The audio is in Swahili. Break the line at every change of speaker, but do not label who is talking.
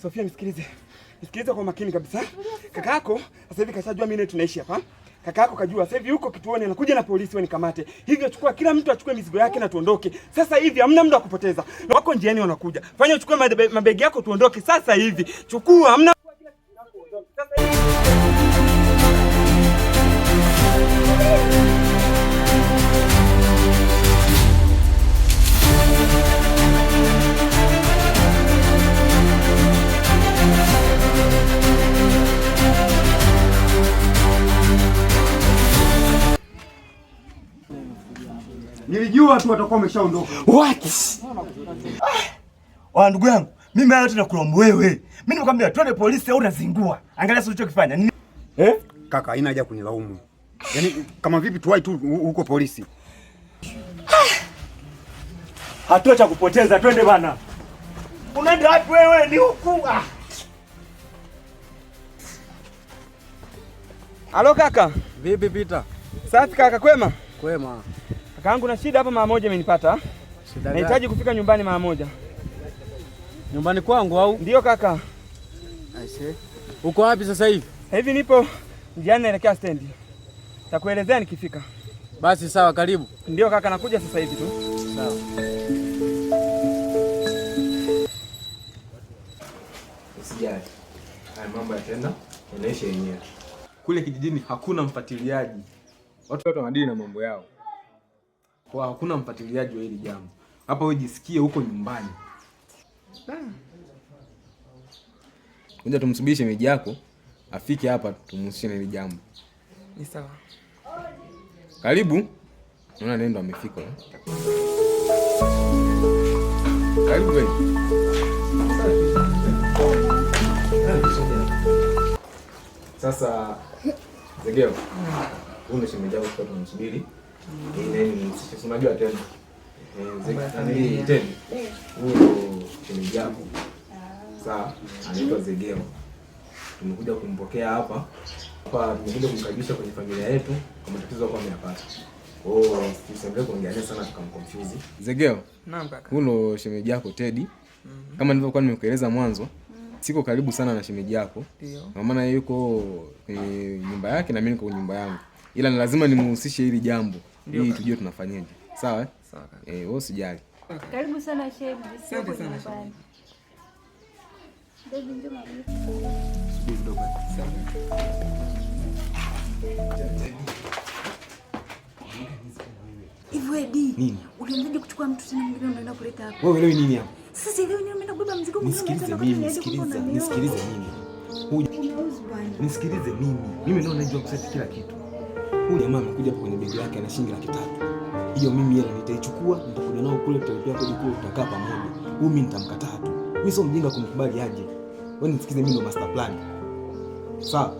Sofia, nisikilize. Nisikilize kwa makini kabisa. Kaka yako sasa hivi kashajua mimi tunaishi hapa. Kaka yako kajua sasa hivi huko kituoni anakuja na polisi wewe nikamate. Hivyo chukua, kila mtu achukue mizigo yake na tuondoke. Sasa hivi hamna muda wa kupoteza. Na wako njiani wanakuja. Fanya uchukue mabegi yako tuondoke sasa hivi. Chukua, hamna sasa hivi.
Nilijua tu watakuwa wameshaondoka.
What? Ndugu yangu, mimi hayo tena kulaumu wewe. Mimi nimekwambia twende polisi au unazingua. Angalia sio ulichokifanya.
Kaka, haina haja kunilaumu. Yaani kama vipi tuwai tu huko polisi.
Hatua cha kupoteza, twende bana. Unaenda wapi wewe? Ni huku.
Halo kaka.
Vipi Peter?
Safi kaka, kwema?
Kwema.
Kakaangu na shida hapa mara moja imenipata. Nahitaji kufika nyumbani mara moja.
Nyumbani kwangu au?
Ndio kaka.
Aise. Uko wapi sasa hivi?
Hivi nipo njiani naelekea stendi. Takuelezea nikifika.
Basi sawa, karibu.
Ndio kaka, nakuja sasa hivi tu.
Sawa.
Usijali. Haya mambo yataenda yanaisha yenyewe. Kule kijijini hakuna mfuatiliaji. Watu wanadili na mambo yao. Kwa hakuna mfuatiliaji wa hili jambo. Hapa wewe jisikie huko nyumbani. Ngoja tumsubishe meji yako afike hapa tumhusishe na hili jambo.
Ni sawa.
Karibu. Naona nendo amefika. Karibu wewe. Sasa Zegeo. Huyu shemeji yako kwa tunamsubiri. Nini sisi tunajua tena. Zegeo tena. Huyu shemeji yako. Sawa, anaitwa Zegeo. Tumekuja kumpokea hapa. Hapa tumekuja kumkaribisha kwenye familia yetu kwa matatizo yako ameyapata. Tusiendelee kuongea sana tukamconfuse. Zegeo.
Naam kaka.
Huyo shemeji yako Teddy. Kama nilivyokuwa nimekueleza mwanzo, siko karibu sana na shemeji yako.
Ndio.
Kwa maana yuko kwenye nyumba yake na mimi niko kwenye nyumba yangu. Ila ni lazima nimhusishe hili jambo ili tujue tunafanyaje. Sawa?
Sawa kaka.
Wewe usijali.
Karibu sana shemeji.
Asante sana shemeji.
Baby njoo mami.
Subiri kidogo.
Sawa.
Hivyo Edi.
Nini?
Ulianzaje kuchukua mtu tena mwingine unaenda kuleta hapa?
Wewe leo nini hapa?
Sasa leo nimeenda kubeba mzigo mwingine.
Nisikilize mimi. Nisikilize mimi. Mimi ndio najua kuseti kila kitu. Huyu jamaa amekuja hapa kwenye begi lake ana shilingi 300,000. Hiyo mimi hela nitaichukua, nitakuja nao kule tutalipia kodi kule tutakaa pamoja. Huyu mimi nitamkataa tu. Mimi sio mjinga kumkubali aje. Wewe nisikize, mimi ndo master plan. Sawa?